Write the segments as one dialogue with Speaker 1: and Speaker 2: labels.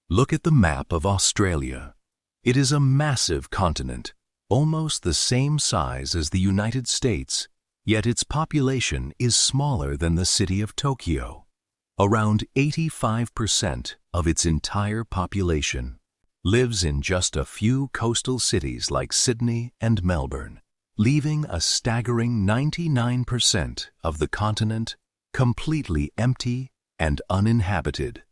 Speaker 1: Look at the map of Australia. It is a massive continent, almost the same size as the United States, yet its population is smaller than the city of Tokyo. Around 85% of its entire population lives in just a few coastal cities like Sydney and Melbourne, leaving a staggering 99% of the continent completely empty and uninhabited.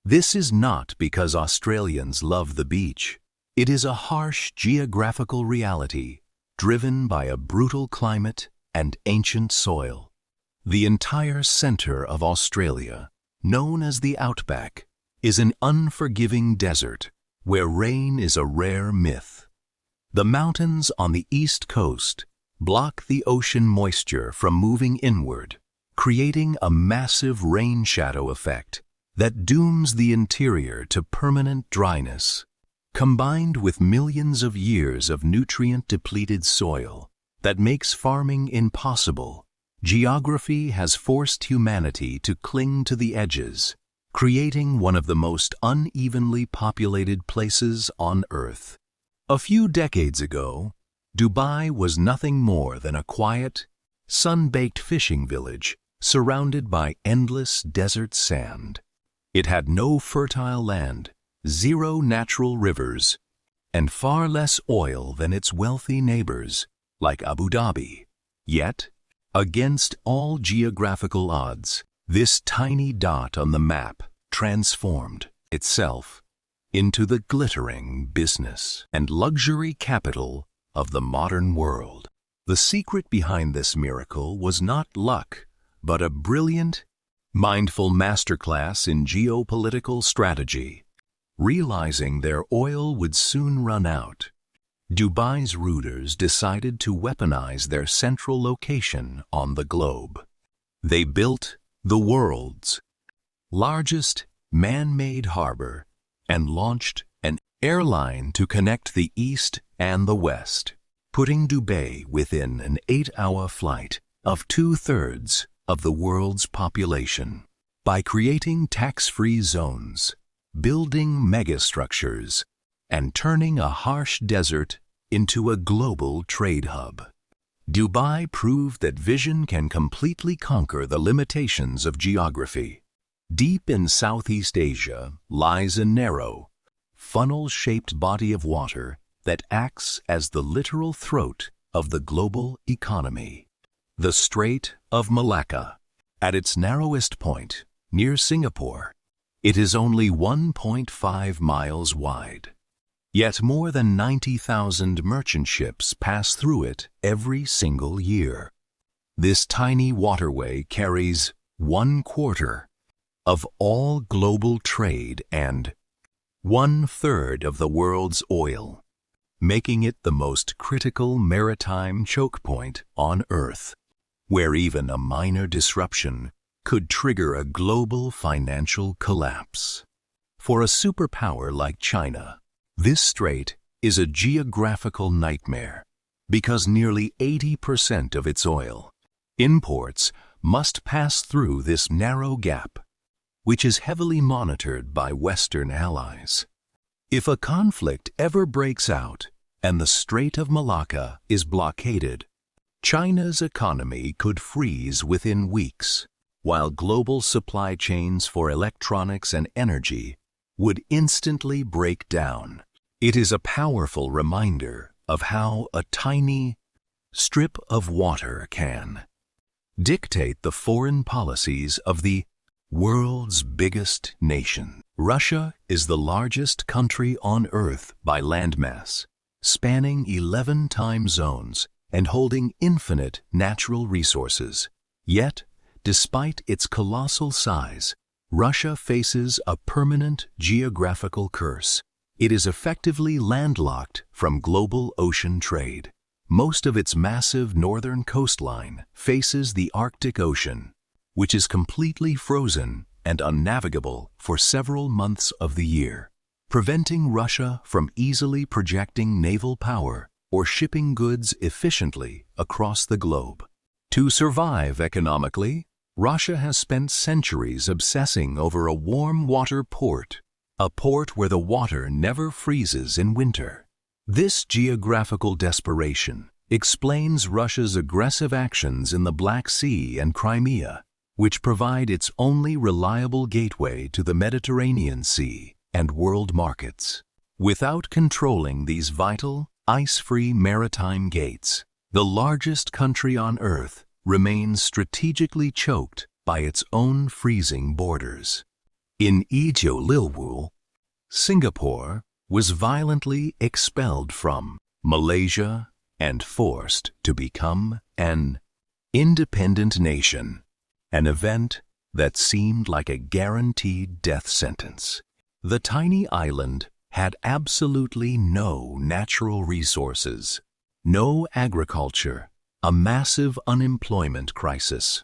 Speaker 1: This is not because Australians love the beach. It is a harsh geographical reality driven by a brutal climate and ancient soil. The entire center of Australia, known as the Outback, is an unforgiving desert where rain is a rare myth. The mountains on the east coast block the ocean moisture from moving inward, creating a massive rain shadow effect that dooms the interior to permanent dryness. Combined with millions of years of nutrient-depleted soil that makes farming impossible, geography has forced humanity to cling to the edges, creating one of the most unevenly populated places on Earth. A few decades ago, Dubai was nothing more than a quiet, sun-baked fishing village surrounded by endless desert sand. It had no fertile land, zero natural rivers, and far less oil than its wealthy neighbors, like Abu Dhabi. Yet, against all geographical odds, this tiny dot on the map transformed itself into the glittering business and luxury capital of the modern world. The secret behind this miracle was not luck, but a brilliant, mindful masterclass in geopolitical strategy. Realizing their oil would soon run out, Dubai's rulers decided to weaponize their central location on the globe. They built the world's largest man-made harbor and launched an airline to connect the East and the West, putting Dubai within an 8-hour flight of 2/3 of the world's population. By creating tax-free zones, building megastructures, and turning a harsh desert into a global trade hub, Dubai proved that vision can completely conquer the limitations of geography. Deep in Southeast Asia lies a narrow, funnel-shaped body of water that acts as the literal throat of the global economy. The Strait of Malacca. At its narrowest point, near Singapore, it is only 1.5 miles wide. Yet more than 90,000 merchant ships pass through it every single year. This tiny waterway carries 1/4 of all global trade and 1/3 of the world's oil, making it the most critical maritime choke point on Earth, where even a minor disruption could trigger a global financial collapse. For a superpower like China, this strait is a geographical nightmare because nearly 80% of its oil imports must pass through this narrow gap, which is heavily monitored by Western allies. If a conflict ever breaks out and the Strait of Malacca is blockaded, China's economy could freeze within weeks, while global supply chains for electronics and energy would instantly break down. It is a powerful reminder of how a tiny strip of water can dictate the foreign policies of the world's biggest nation. Russia is the largest country on Earth by landmass, spanning 11 time zones and holding infinite natural resources. Yet, despite its colossal size, Russia faces a permanent geographical curse. It is effectively landlocked from global ocean trade. Most of its massive northern coastline faces the Arctic Ocean, which is completely frozen and unnavigable for several months of the year, preventing Russia from easily projecting naval power or shipping goods efficiently across the globe. To survive economically, Russia has spent centuries obsessing over a warm water port a port where the water never freezes in winter. This geographical desperation explains Russia's aggressive actions in the Black Sea and Crimea, which provide its only reliable gateway to the Mediterranean Sea and world markets. Without controlling these vital, ice-free maritime gates, the largest country on Earth remains strategically choked by its own freezing borders. In Ijolilwu, Singapore was violently expelled from Malaysia and forced to become an independent nation, an event that seemed like a guaranteed death sentence. The tiny island had absolutely no natural resources, no agriculture, a massive unemployment crisis,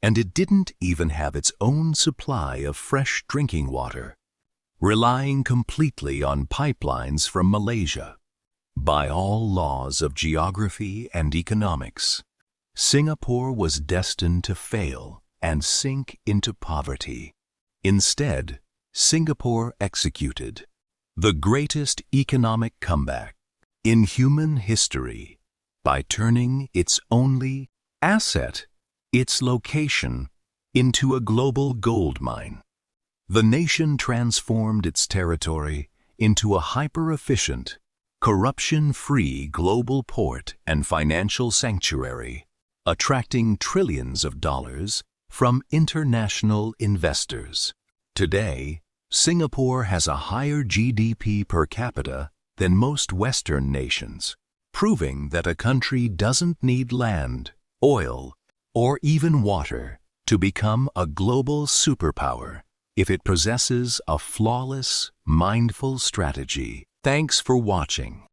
Speaker 1: and it didn't even have its own supply of fresh drinking water, relying completely on pipelines from Malaysia. By all laws of geography and economics, Singapore was destined to fail and sink into poverty. Instead, Singapore executed the greatest economic comeback in human history by turning its only asset, its location, into a global gold mine. The nation transformed its territory into a hyper-efficient, corruption-free global port and financial sanctuary, attracting trillions of dollars from international investors. Today, Singapore has a higher GDP per capita than most Western nations, proving that a country doesn't need land, oil, or even water to become a global superpower if it possesses a flawless, mindful strategy. Thanks for watching.